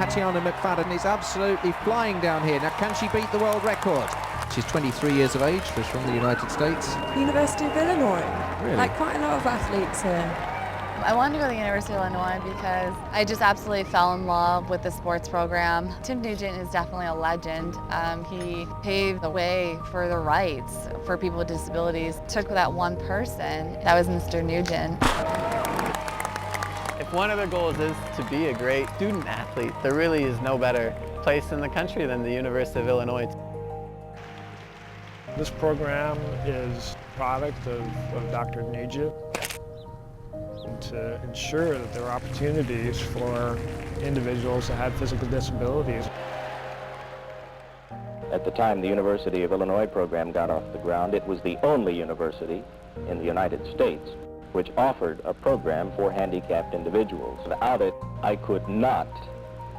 Tatiana McFadden is absolutely flying down here. Now, can she beat the world record? She's 23 years of age, she's from the United States. University of Illinois. Really? Like quite a lot of athletes here. I wanted to go to the University of Illinois because I just absolutely fell in love with the sports program. Tim Nugent is definitely a legend. He paved the way for the rights for people with disabilities. Took that one person, that was Mr. Nugent. If one of the goals is to be a great student athlete, there really is no better place in the country than the University of Illinois. This program is a product of Dr. Nugent to ensure that there are opportunities for individuals that have physical disabilities. At the time the University of Illinois program got off the ground, it was the only university in the United States which offered a program for handicapped individuals. Without it, I could not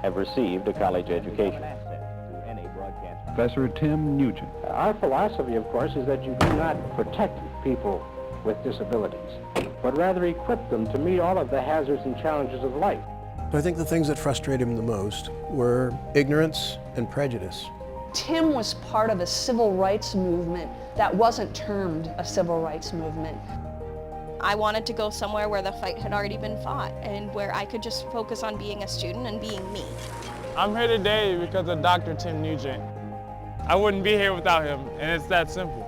have received a college education. Professor Tim Nugent. Our philosophy, of course, is that you do not protect people with disabilities, but rather equip them to meet all of the hazards and challenges of life. I think the things that frustrated him the most were ignorance and prejudice. Tim was part of a civil rights movement that wasn't termed a civil rights movement. I wanted to go somewhere where the fight had already been fought and where I could just focus on being a student and being me. I'm here today because of Dr. Tim Nugent. I wouldn't be here without him, and it's that simple.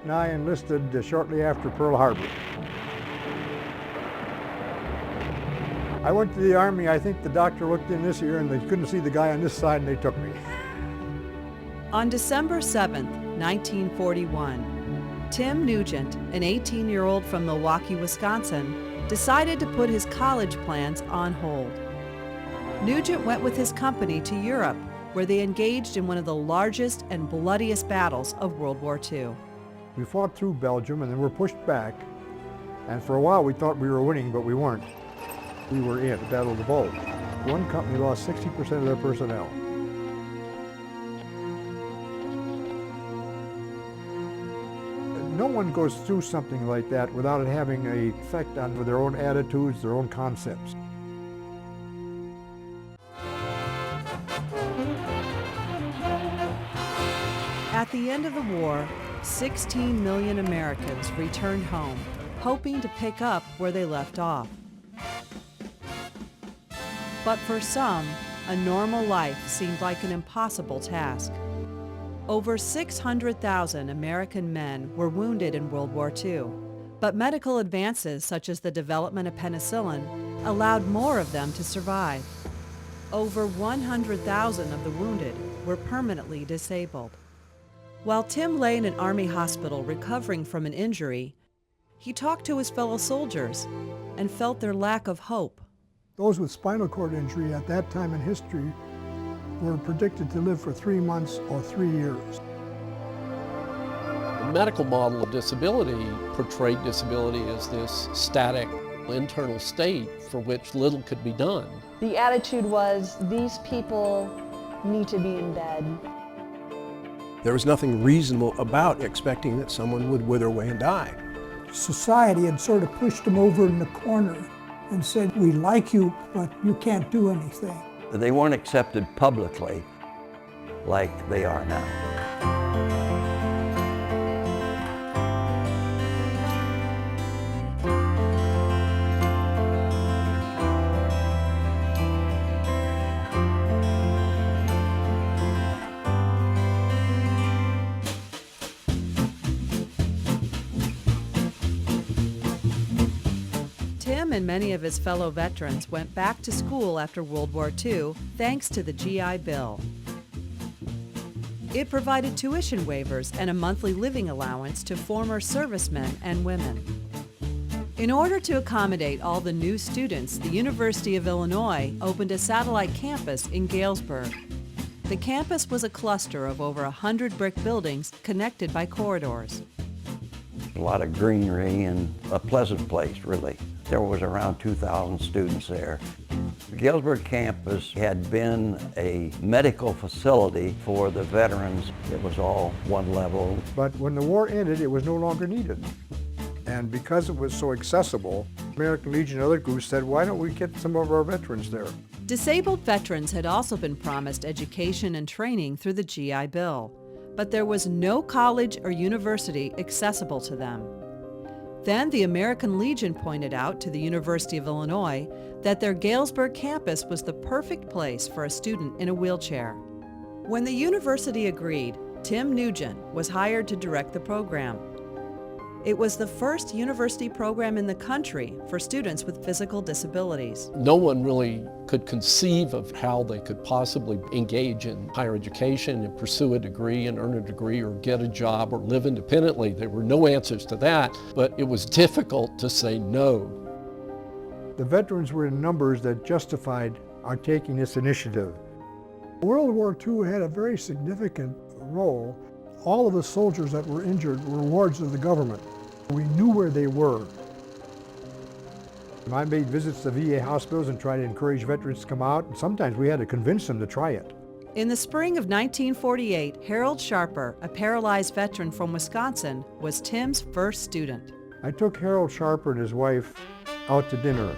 And I enlisted shortly after Pearl Harbor. I went to the Army. I think the doctor looked in this ear and they couldn't see the guy on this side and they took me. On December 7th, 1941, Tim Nugent, an 18-year-old from Milwaukee, Wisconsin, decided to put his college plans on hold. Nugent went with his company to Europe, where they engaged in one of the largest and bloodiest battles of World War II. We fought through Belgium and then were pushed back. And for a while we thought we were winning, but we weren't. We were in the Battle of the Bulge. One company lost 60% of their personnel. No one goes through something like that without it having an effect on their own attitudes, their own concepts. At the end of the war, 16 million Americans returned home, hoping to pick up where they left off. But for some, a normal life seemed like an impossible task. Over 600,000 American men were wounded in World War II, but medical advances such as the development of penicillin allowed more of them to survive. Over 100,000 of the wounded were permanently disabled. While Tim lay in an Army hospital recovering from an injury, he talked to his fellow soldiers and felt their lack of hope. Those with spinal cord injury at that time in history were predicted to live for 3 months or 3 years. The medical model of disability portrayed disability as this static internal state for which little could be done. The attitude was, these people need to be in bed. There was nothing reasonable about expecting that someone would wither away and die. Society had sort of pushed them over in the corner and said, we like you, but you can't do anything. They weren't accepted publicly like they are now. Tim and many of his fellow veterans went back to school after World War II thanks to the GI Bill. It provided tuition waivers and a monthly living allowance to former servicemen and women. In order to accommodate all the new students, the University of Illinois opened a satellite campus in Galesburg. The campus was a cluster of over 100 brick buildings connected by corridors. A lot of greenery and a pleasant place, really. There was around 2,000 students there. The Galesburg campus had been a medical facility for the veterans. It was all one level. But when the war ended, it was no longer needed. And because it was so accessible, American Legion and other groups said, why don't we get some of our veterans there? Disabled veterans had also been promised education and training through the GI Bill, but there was no college or university accessible to them. Then the American Legion pointed out to the University of Illinois that their Galesburg campus was the perfect place for a student in a wheelchair. When the university agreed, Tim Nugent was hired to direct the program. It was the first university program in the country for students with physical disabilities. No one really could conceive of how they could possibly engage in higher education and pursue a degree and earn a degree or get a job or live independently. There were no answers to that, but it was difficult to say no. The veterans were in numbers that justified our taking this initiative. World War II had a very significant role. All of the soldiers that were injured were wards of the government. We knew where they were. I made visits to VA hospitals and tried to encourage veterans to come out, and sometimes we had to convince them to try it. In the spring of 1948, Harold Sharper, a paralyzed veteran from Wisconsin, was Tim's first student. I took Harold Sharper and his wife out to dinner.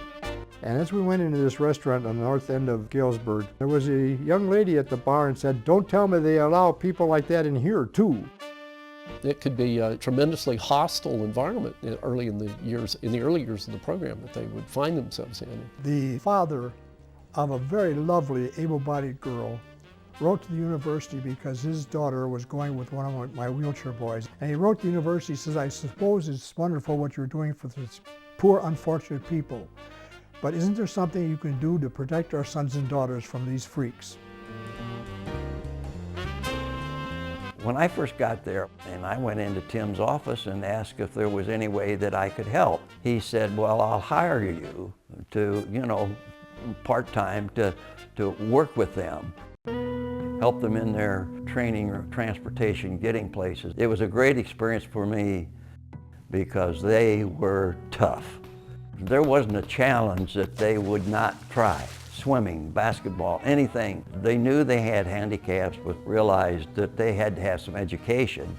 And as we went into this restaurant on the north end of Galesburg, there was a young lady at the bar and said, "Don't tell me they allow people like that in here too." It could be a tremendously hostile environment in the early years of the program that they would find themselves in. The father of a very lovely, able-bodied girl wrote to the university because his daughter was going with one of my wheelchair boys. And he wrote to the university, says, "I suppose it's wonderful what you're doing for this poor, unfortunate people. But isn't there something you can do to protect our sons and daughters from these freaks?" When I first got there, and I went into Tim's office and asked if there was any way that I could help, he said, "Well, I'll hire you to, part-time to work with them, help them in their training or transportation, getting places." It was a great experience for me because they were tough. There wasn't a challenge that they would not try. Swimming, basketball, anything. They knew they had handicaps, but realized that they had to have some education.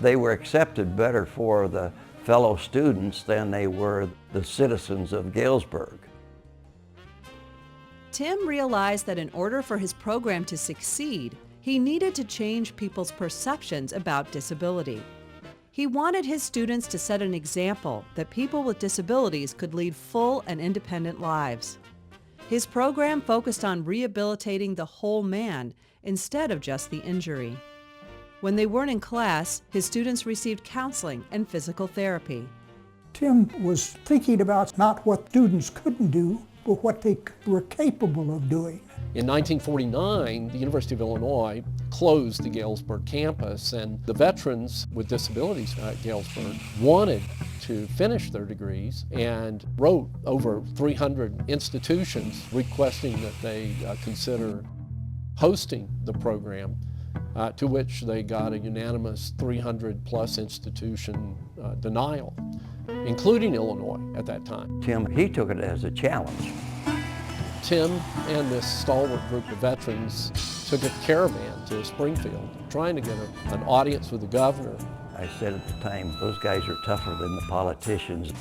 They were accepted better for the fellow students than they were the citizens of Galesburg. Tim realized that in order for his program to succeed, he needed to change people's perceptions about disability. He wanted his students to set an example that people with disabilities could lead full and independent lives. His program focused on rehabilitating the whole man instead of just the injury. When they weren't in class, his students received counseling and physical therapy. Tim was thinking about not what students couldn't do, but what they were capable of doing. In 1949, the University of Illinois closed the Galesburg campus, and the veterans with disabilities at Galesburg wanted to finish their degrees and wrote over 300 institutions requesting that they consider hosting the program, to which they got a unanimous 300-plus institution denial, including Illinois at that time. Tim, he took it as a challenge. Tim and this stalwart group of veterans took a caravan to Springfield, trying to get an audience with the governor. I said at the time, those guys are tougher than the politicians.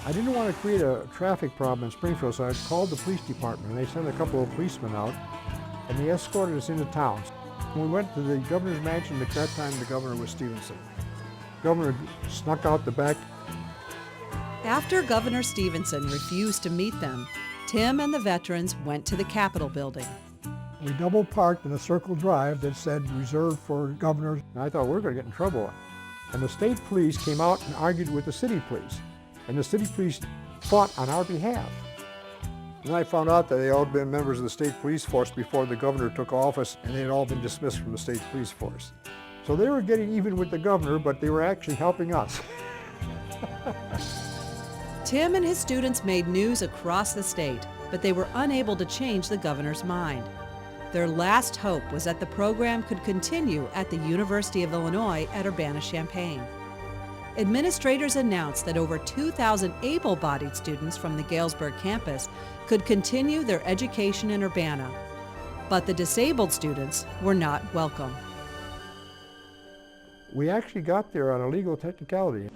I didn't want to create a traffic problem in Springfield, so I called the police department, and they sent a couple of policemen out, and they escorted us into town. We went to the governor's mansion. At that time, the governor was Stevenson. The governor snuck out the back. After Governor Stevenson refused to meet them, Tim and the veterans went to the Capitol building. We double parked in a circle drive that said reserved for governors. And I thought, we're going to get in trouble. And the state police came out and argued with the city police. And the city police fought on our behalf. And I found out that they all had been members of the state police force before the governor took office, and they had all been dismissed from the state police force. So they were getting even with the governor, but they were actually helping us. Tim and his students made news across the state, but they were unable to change the governor's mind. Their last hope was that the program could continue at the University of Illinois at Urbana-Champaign. Administrators announced that over 2,000 able-bodied students from the Galesburg campus could continue their education in Urbana, but the disabled students were not welcome. We actually got there on a legal technicality.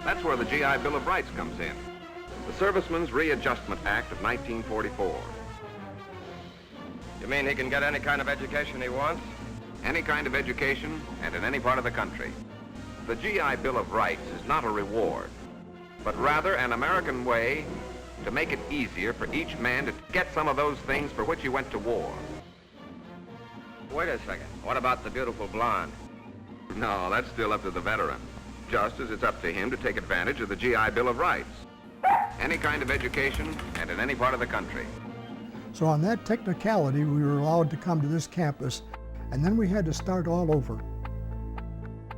That's where the GI Bill of Rights comes in. The Servicemen's Readjustment Act of 1944. You mean he can get any kind of education he wants? Any kind of education and in any part of the country. The GI Bill of Rights is not a reward, but rather an American way to make it easier for each man to get some of those things for which he went to war. Wait a second. What about the beautiful blonde? No, that's still up to the veteran, just as it's up to him to take advantage of the GI Bill of Rights. Any kind of education and in any part of the country. So on that technicality, we were allowed to come to this campus, and then we had to start all over.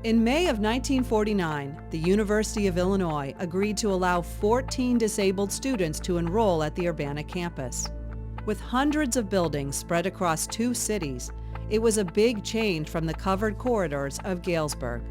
In May of 1949, the University of Illinois agreed to allow 14 disabled students to enroll at the Urbana campus. With hundreds of buildings spread across 2 cities, it was a big change from the covered corridors of Galesburg.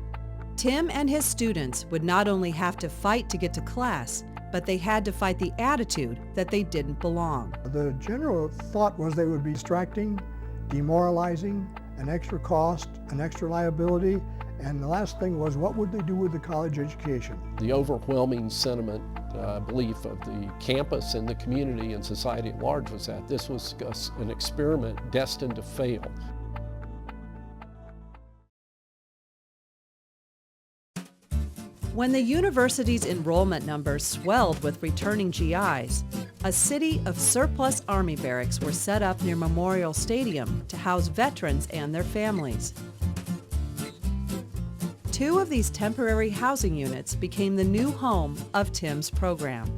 Tim and his students would not only have to fight to get to class, but they had to fight the attitude that they didn't belong. The general thought was they would be distracting, demoralizing, an extra cost, an extra liability, and the last thing was, what would they do with the college education? The overwhelming sentiment, belief of the campus and the community and society at large was that this was an experiment destined to fail. When the university's enrollment numbers swelled with returning GIs, a city of surplus Army barracks were set up near Memorial Stadium to house veterans and their families. 2 of these temporary housing units became the new home of Tim's program.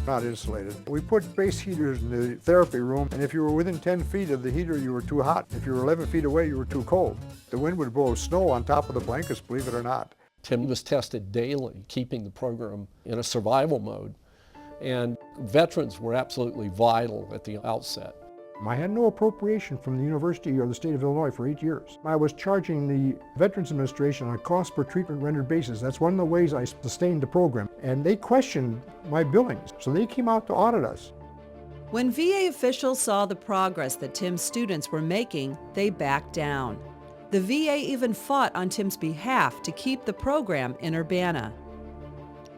Not insulated. We put space heaters in the therapy room, and if you were within 10 feet of the heater, you were too hot. If you were 11 feet away, you were too cold. The wind would blow snow on top of the blankets, believe it or not. Tim was tested daily, keeping the program in a survival mode, and veterans were absolutely vital at the outset. I had no appropriation from the university or the state of Illinois for 8 years. I was charging the Veterans Administration on a cost per treatment rendered basis. That's one of the ways I sustained the program. And they questioned my billings, so they came out to audit us. When VA officials saw the progress that Tim's students were making, they backed down. The VA even fought on Tim's behalf to keep the program in Urbana.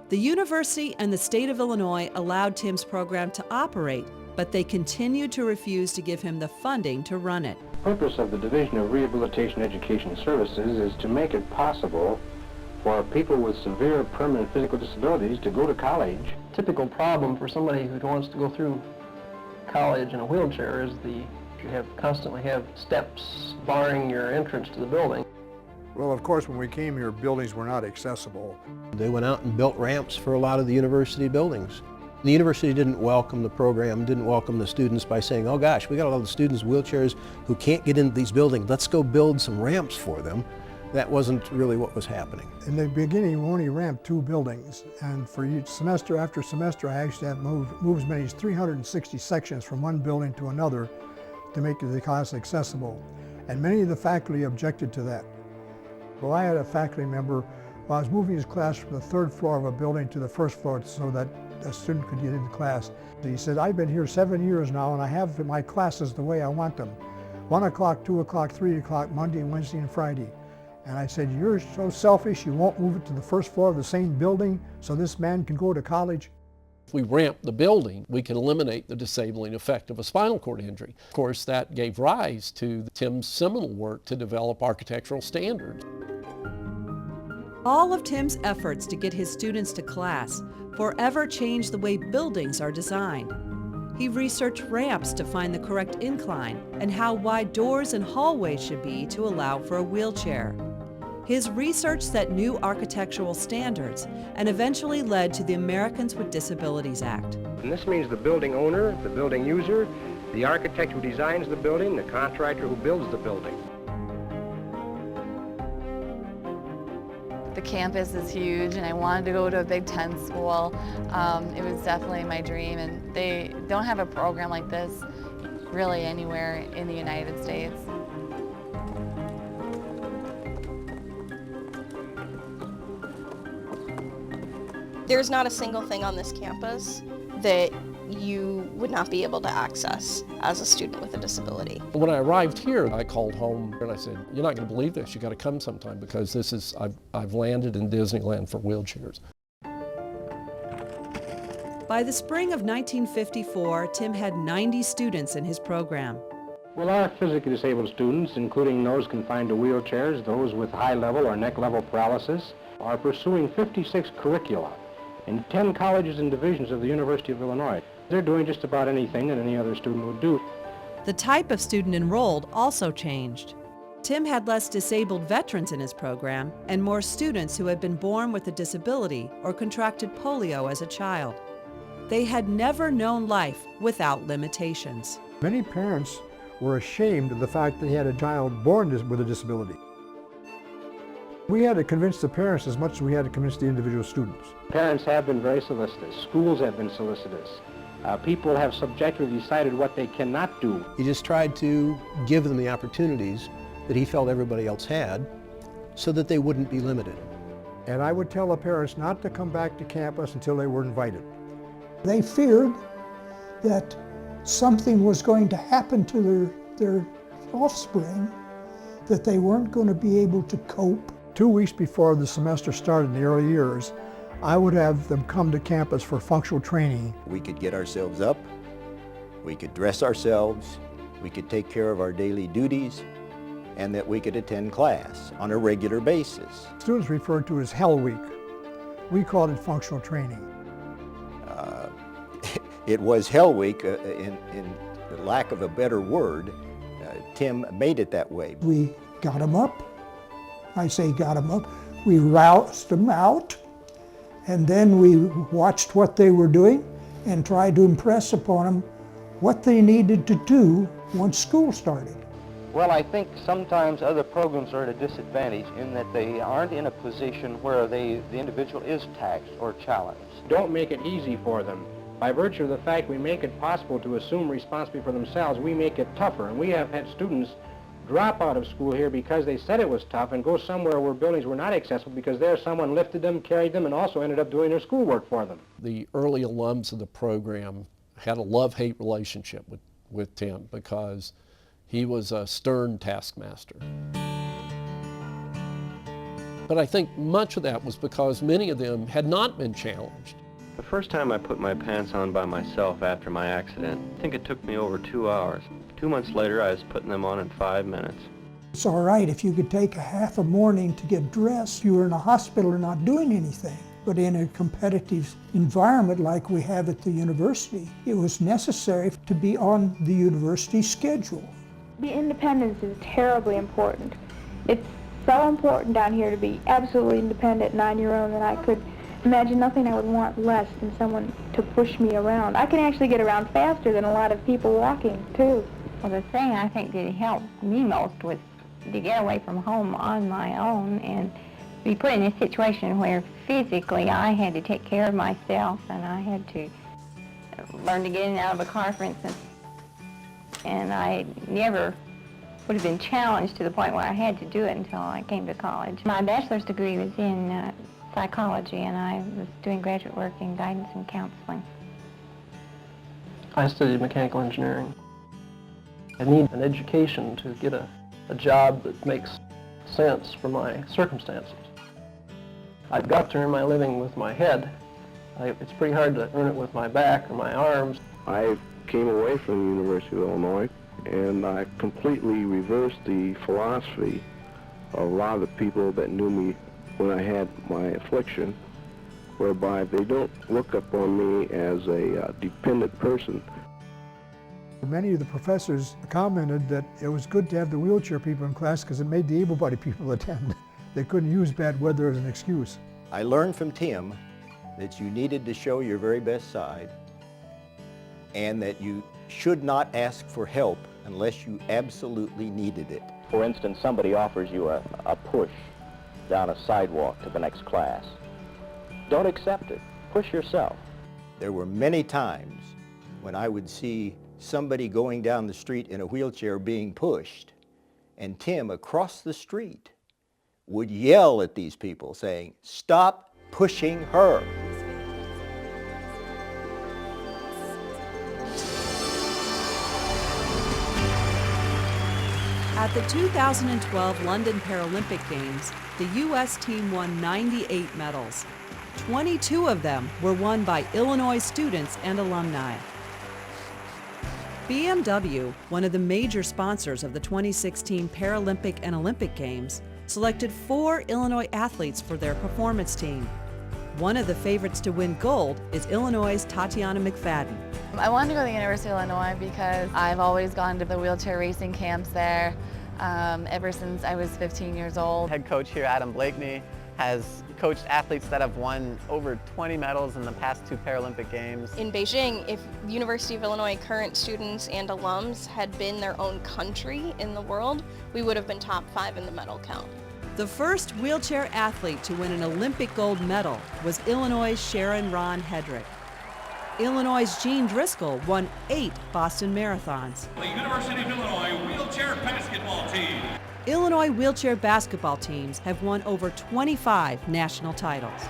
The university and the state of Illinois allowed Tim's program to operate, but they continued to refuse to give him the funding to run it. The purpose of the Division of Rehabilitation Education Services is to make it possible for people with severe permanent physical disabilities to go to college. Typical problem for somebody who wants to go through college in a wheelchair is you constantly have steps barring your entrance to the building. Well, of course, when we came here, buildings were not accessible. They went out and built ramps for a lot of the university buildings. The university didn't welcome the program, didn't welcome the students by saying, oh gosh, we got a lot of students with wheelchairs who can't get into these buildings. Let's go build some ramps for them. That wasn't really what was happening. In the beginning, we only ramped 2 buildings, and for each semester after semester, I actually had to move as many as 360 sections from one building to another to make the class accessible. And many of the faculty objected to that. Well, I had a faculty member, I was moving his class from the 3rd floor of a building to the 1st floor so that a student could get into class. He said, I've been here 7 years now and I have my classes the way I want them. 1 o'clock, 2 o'clock, 3 o'clock, Monday, Wednesday, and Friday. And I said, you're so selfish, you won't move it to the 1st floor of the same building so this man can go to college? If we ramped the building, we could eliminate the disabling effect of a spinal cord injury. Of course, that gave rise to Tim's seminal work to develop architectural standards. All of Tim's efforts to get his students to class forever changed the way buildings are designed. He researched ramps to find the correct incline and how wide doors and hallways should be to allow for a wheelchair. His research set new architectural standards and eventually led to the Americans with Disabilities Act. And this means the building owner, the building user, the architect who designs the building, the contractor who builds the building. The campus is huge and I wanted to go to a Big Ten school. It was definitely my dream, and they don't have a program like this really anywhere in the United States. There's not a single thing on this campus that you would not be able to access as a student with a disability. When I arrived here, I called home and I said, "You're not going to believe this. You got to come sometime, because this is I've landed in Disneyland for wheelchairs." By the spring of 1954, Tim had 90 students in his program. Well, our physically disabled students, including those confined to wheelchairs, those with high-level or neck-level paralysis, are pursuing 56 curricula in 10 colleges and divisions of the University of Illinois. They're doing just about anything that any other student would do. The type of student enrolled also changed. Tim had less disabled veterans in his program and more students who had been born with a disability or contracted polio as a child. They had never known life without limitations. Many parents were ashamed of the fact they had a child born with a disability. We had to convince the parents as much as we had to convince the individual students. Parents have been very solicitous. Schools have been solicitous. People have subjectively decided what they cannot do. He just tried to give them the opportunities that he felt everybody else had so that they wouldn't be limited. And I would tell the parents not to come back to campus until they were invited. They feared that something was going to happen to their offspring, that they weren't going to be able to cope. 2 weeks before the semester started in the early years, I would have them come to campus for functional training. We could get ourselves up, we could dress ourselves, we could take care of our daily duties, and that we could attend class on a regular basis. Students referred to it as Hell Week. We called it functional training. It was Hell Week, in the lack of a better word. Tim made it that way. We got them up. I say got them up. We roused them out, and then we watched what they were doing and tried to impress upon them what they needed to do once school started. Well, I think sometimes other programs are at a disadvantage in that they aren't in a position where the individual is taxed or challenged. Don't make it easy for them. By virtue of the fact we make it possible to assume responsibility for themselves, we make it tougher. And we have had students drop out of school here because they said it was tough and go somewhere where buildings were not accessible because there someone lifted them, carried them, and also ended up doing their schoolwork for them. The early alums of the program had a love-hate relationship with Tim because he was a stern taskmaster. But I think much of that was because many of them had not been challenged. The first time I put my pants on by myself after my accident, I think it took me over 2 hours. 2 months later, I was putting them on in 5 minutes. It's all right if you could take a half a morning to get dressed. You were in a hospital and not doing anything. But in a competitive environment like we have at the university, it was necessary to be on the university schedule. The independence is terribly important. It's so important down here to be absolutely independent and on your own that I could imagine nothing I would want less than someone to push me around. I can actually get around faster than a lot of people walking, too. Well, the thing I think that helped me most was to get away from home on my own and be put in a situation where physically I had to take care of myself and I had to learn to get in and out of a car, for instance. And I never would have been challenged to the point where I had to do it until I came to college. My bachelor's degree was in psychology, and I was doing graduate work in guidance and counseling. I studied mechanical engineering. I need an education to get a job that makes sense for my circumstances. I've got to earn my living with my head. It's pretty hard to earn it with my back or my arms. I came away from the University of Illinois and I completely reversed the philosophy of a lot of the people that knew me when I had my affliction, whereby they don't look upon me as a dependent person. Many of the professors commented that it was good to have the wheelchair people in class because it made the able-bodied people attend. They couldn't use bad weather as an excuse. I learned from Tim that you needed to show your very best side and that you should not ask for help unless you absolutely needed it. For instance, somebody offers you a push down a sidewalk to the next class. Don't accept it. Push yourself. There were many times when I would see somebody going down the street in a wheelchair being pushed, and Tim across the street would yell at these people saying, "Stop pushing her." At the 2012 London Paralympic Games, the U.S. team won 98 medals. 22 of them were won by Illinois students and alumni. BMW, one of the major sponsors of the 2016 Paralympic and Olympic Games, selected 4 Illinois athletes for their performance team. One of the favorites to win gold is Illinois' Tatiana McFadden. I wanted to go to the University of Illinois because I've always gone to the wheelchair racing camps there ever since I was 15 years old. Head coach here, Adam Blakeney, has coached athletes that have won over 20 medals in the past 2 Paralympic Games. In Beijing, if the University of Illinois current students and alums had been their own country in the world, we would have been top 5 in the medal count. The first wheelchair athlete to win an Olympic gold medal was Illinois' Sharon Ron Hedrick. Illinois' Jean Driscoll won 8 Boston marathons. The University of Illinois wheelchair basketball team. Illinois wheelchair basketball teams have won over 25 national titles.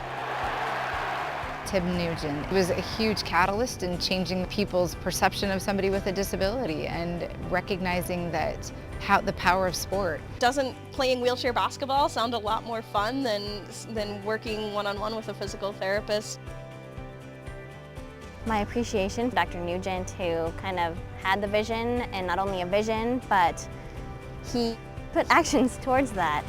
Tim Nugent was a huge catalyst in changing people's perception of somebody with a disability and recognizing that the power of sport. Doesn't playing wheelchair basketball sound a lot more fun than working one-on-one with a physical therapist? My appreciation for Dr. Nugent, who kind of had the vision, and not only a vision, but he put actions towards that.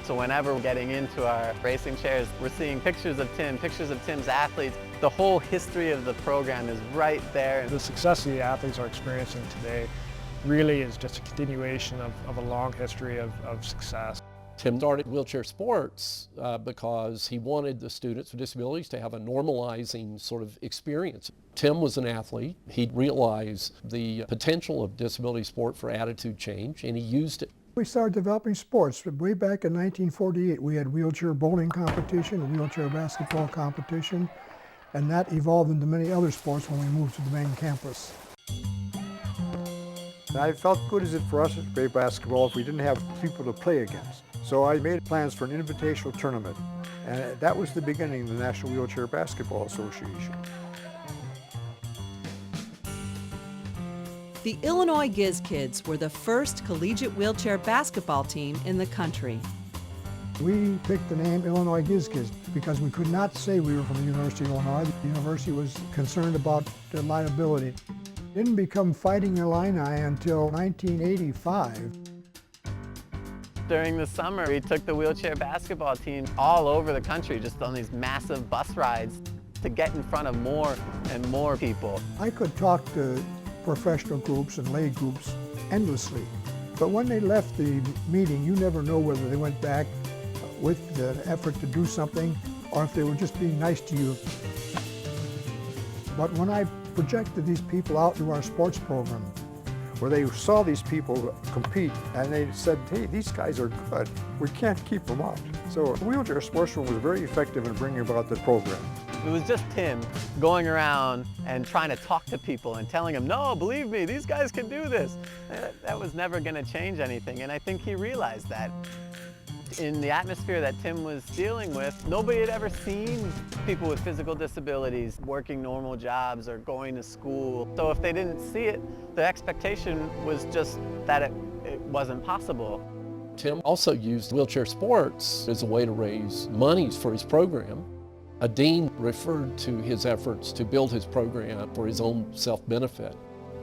So whenever we're getting into our racing chairs, we're seeing pictures of Tim, pictures of Tim's athletes. The whole history of the program is right there. The success the athletes are experiencing today really is just a continuation of a long history of success. Tim started wheelchair sports because he wanted the students with disabilities to have a normalizing sort of experience. Tim was an athlete. He realized the potential of disability sport for attitude change, and he used it. We started developing sports. Way back in 1948, we had wheelchair bowling competition, a wheelchair basketball competition, and that evolved into many other sports when we moved to the main campus. I felt good as it for us to play basketball if we didn't have people to play against. So I made plans for an invitational tournament, and that was the beginning of the National Wheelchair Basketball Association. The Illinois Giz Kids were the first collegiate wheelchair basketball team in the country. We picked the name Illinois Giz Kids because we could not say we were from the University of Illinois. The university was concerned about the liability. Didn't become Fighting Illini until 1985. During the summer, we took the wheelchair basketball team all over the country, just on these massive bus rides to get in front of more and more people. I could talk to professional groups and lay groups endlessly, but when they left the meeting, you never know whether they went back with the effort to do something or if they were just being nice to you. But when I projected these people out to our sports program, where they saw these people compete and they said, hey, these guys are good, we can't keep them out. So the wheelchair sports room was very effective in bringing about the program. It was just Tim going around and trying to talk to people and telling them, no, believe me, these guys can do this. That was never going to change anything, and I think he realized that. In the atmosphere that Tim was dealing with, nobody had ever seen people with physical disabilities working normal jobs or going to school. So if they didn't see it, the expectation was just that it wasn't possible. Tim also used wheelchair sports as a way to raise monies for his program. A dean referred to his efforts to build his program for his own self-benefit.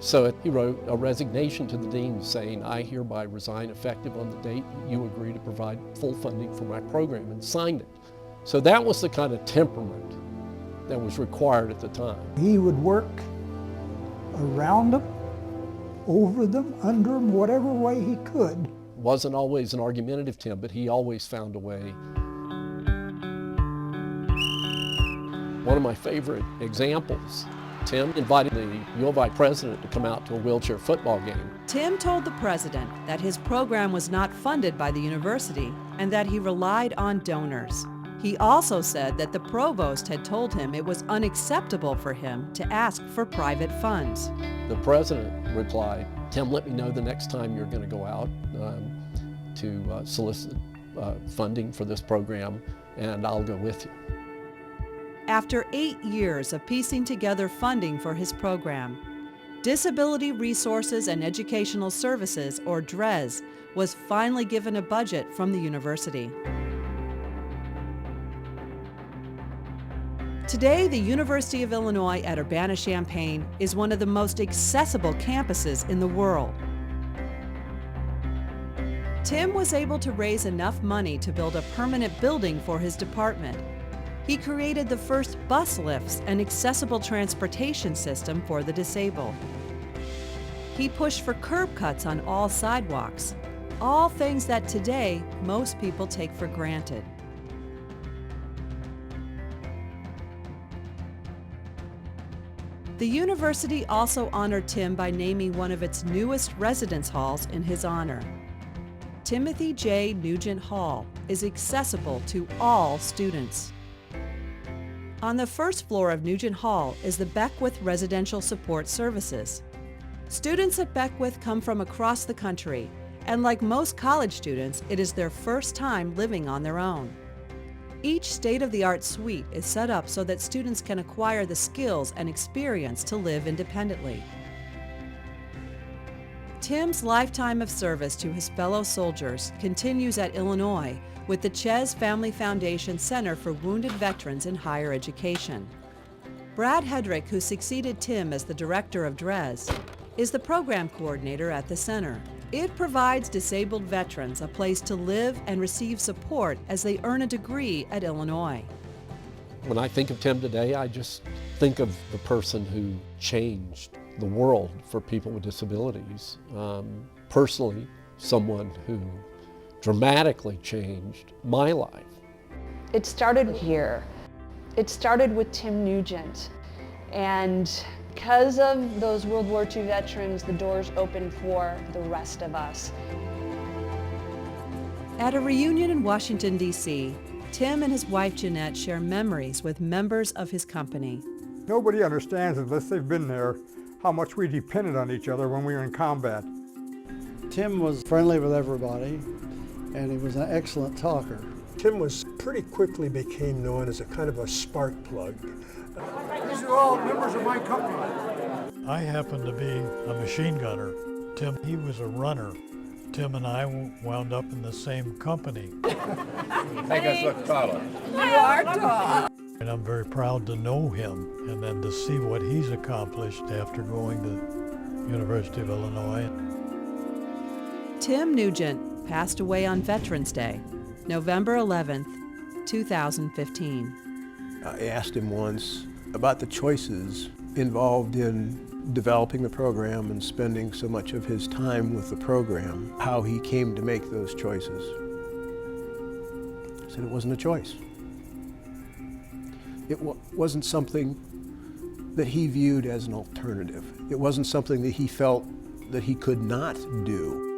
So he wrote a resignation to the dean saying, I hereby resign effective on the date you agree to provide full funding for my program, and signed it. So that was the kind of temperament that was required at the time. He would work around them, over them, under them, whatever way he could. Wasn't always an argumentative Tim, but he always found a way. One of my favorite examples Tim invited the U of I president to come out to a wheelchair football game. Tim told the president that his program was not funded by the university and that he relied on donors. He also said that the provost had told him it was unacceptable for him to ask for private funds. The president replied, Tim, let me know the next time you're going to go out to solicit funding for this program, and I'll go with you. After 8 years of piecing together funding for his program, Disability Resources and Educational Services, or DRES, was finally given a budget from the university. Today, the University of Illinois at Urbana-Champaign is one of the most accessible campuses in the world. Tim was able to raise enough money to build a permanent building for his department. He created the first bus lifts and accessible transportation system for the disabled. He pushed for curb cuts on all sidewalks, all things that today most people take for granted. The university also honored Tim by naming one of its newest residence halls in his honor. Timothy J. Nugent Hall is accessible to all students. On the first floor of Nugent Hall is the Beckwith Residential Support Services. Students at Beckwith come from across the country, and like most college students, it is their first time living on their own. Each state-of-the-art suite is set up so that students can acquire the skills and experience to live independently. Tim's lifetime of service to his fellow soldiers continues at Illinois with the Ches Family Foundation Center for Wounded Veterans in Higher Education. Brad Hedrick, who succeeded Tim as the director of DRES, is the program coordinator at the center. It provides disabled veterans a place to live and receive support as they earn a degree at Illinois. When I think of Tim today, I just think of the person who changed the world for people with disabilities. Personally, someone who dramatically changed my life. It started here. It started with Tim Nugent. And because of those World War II veterans, the doors opened for the rest of us. At a reunion in Washington, D.C., Tim and his wife Jeanette share memories with members of his company. Nobody understands, unless they've been there, how much we depended on each other when we were in combat. Tim was friendly with everybody, and he was an excellent talker. Tim was pretty quickly became known as a kind of a spark plug. These are all members of my company. I happened to be a machine gunner. Tim, he was a runner. Tim and I wound up in the same company. Make us look taller. You are tall. And I'm very proud to know him and then to see what he's accomplished after going to University of Illinois. Tim Nugent passed away on Veterans Day, November 11th, 2015. I asked him once about the choices involved in developing the program and spending so much of his time with the program, how he came to make those choices. I said it wasn't a choice. It wasn't something that he viewed as an alternative. It wasn't something that he felt that he could not do.